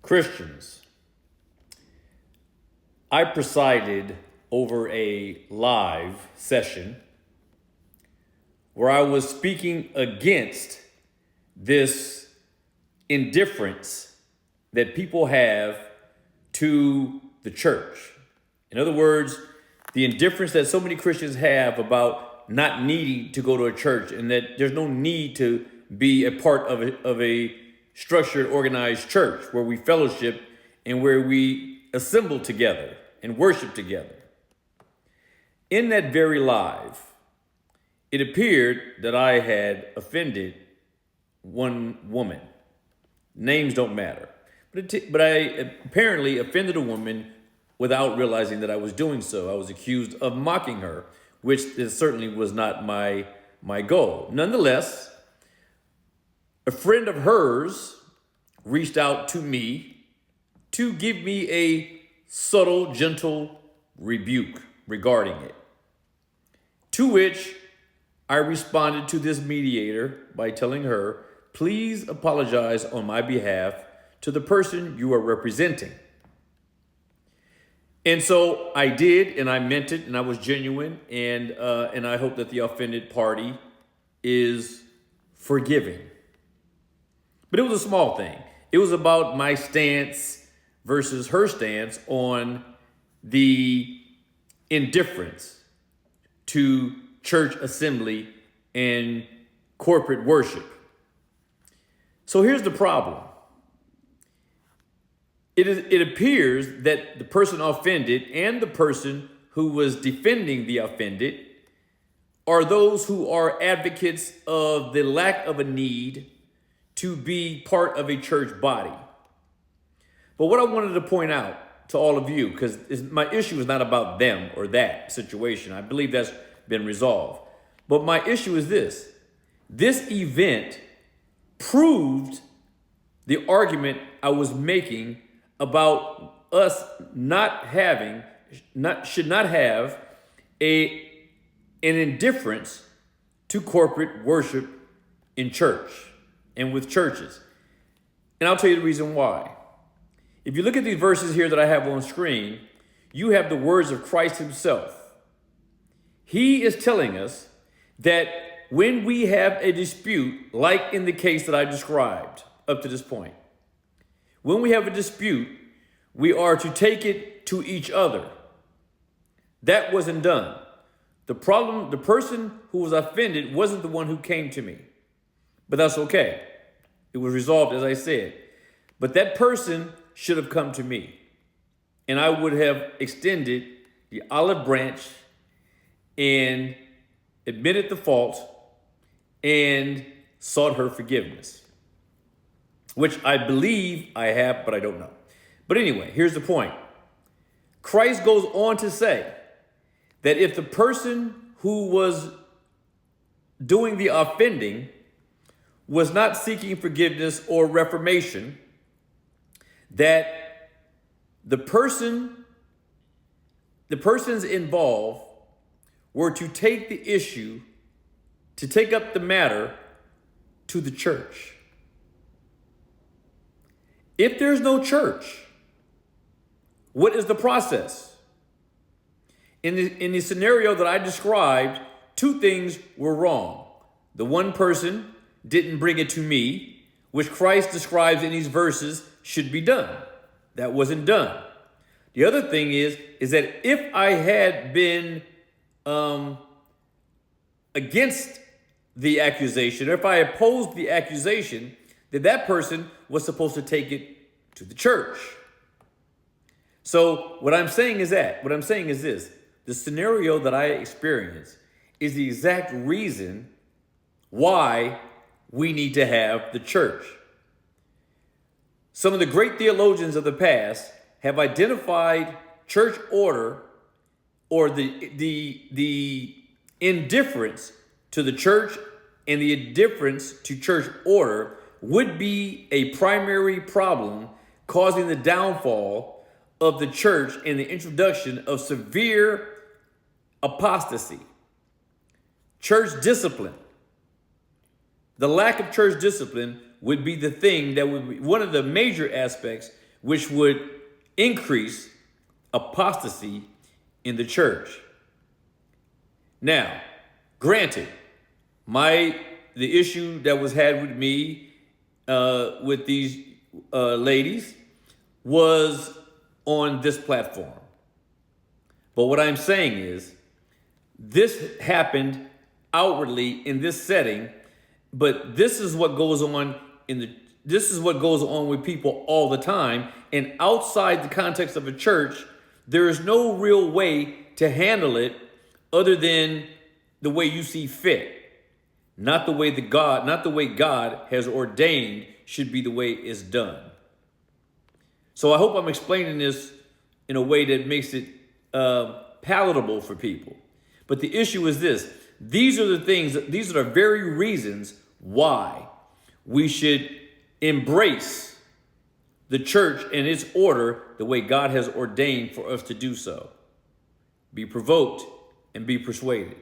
Christians, I presided over a live session where I was speaking against this indifference that people have to the church. In other words, the indifference that so many Christians have about not needing to go to a church, and that there's no need to be a part of a structured, organized church where we fellowship and where we assemble together and worship together. In that very live, it appeared that I had offended one woman. Names don't matter. But I apparently offended a woman without realizing that I was doing so. I was accused of mocking her, which certainly was not my goal. Nonetheless, a friend of hers reached out to me to give me a subtle, gentle rebuke regarding it. To which I responded to this mediator by telling her, please apologize on my behalf to the person you are representing. And so I did, and I meant it, and I was genuine, and I hope that the offended party is forgiving. But it was a small thing. It was about my stance versus her stance on the indifference to church assembly and corporate worship. So here's the problem. It appears that the person offended and the person who was defending the offended are those who are advocates of the lack of a need to be part of a church body. But what I wanted to point out to all of you, because my issue is not about them or that situation. I believe that's been resolved. But my issue is this. This event proved the argument I was making about us should not have an indifference to corporate worship in church and with churches. And I'll tell you the reason why. If you look at these verses here that I have on screen, you have the words of Christ himself. He is telling us that when we have a dispute, like in the case that I described up to this point, when we have a dispute, we are to take it to each other. That wasn't done. The person who was offended wasn't the one who came to me. But that's okay. It was resolved, as I said. But that person should have come to me. And I would have extended the olive branch and admitted the fault and sought her forgiveness, which I believe I have, but I don't know. But anyway, here's the point. Christ goes on to say that if the person who was doing the offending was not seeking forgiveness or reformation, that the persons involved were to take the issue, to take up the matter to the church. If there's no church, what is the process? In the scenario that I described, two things were wrong. The one person didn't bring it to me, which Christ describes in these verses should be done. That wasn't done. The other thing is that if I had been against the accusation, or if I opposed the accusation, then that person was supposed to take it to the church. So what I'm saying is this. The scenario that I experienced is the exact reason why we need to have the church. Some of the great theologians of the past have identified church order, or the indifference to the church and the indifference to church order would be a primary problem causing the downfall of the church and the introduction of severe apostasy. Church discipline. The lack of church discipline would be the thing that would be one of the major aspects which would increase apostasy in the church. Now, granted, the issue that was had with me with these ladies was on this platform. But what I'm saying is, this happened outwardly in this setting, but this is what goes on with people all the time. And outside the context of a church, there is no real way to handle it other than the way you see fit. Not the way God has ordained should be the way it's done. So I hope I'm explaining this in a way that makes it palatable for people. But the issue is this. These are the very reasons why we should embrace the church and its order the way God has ordained for us to do so. Be provoked and be persuaded.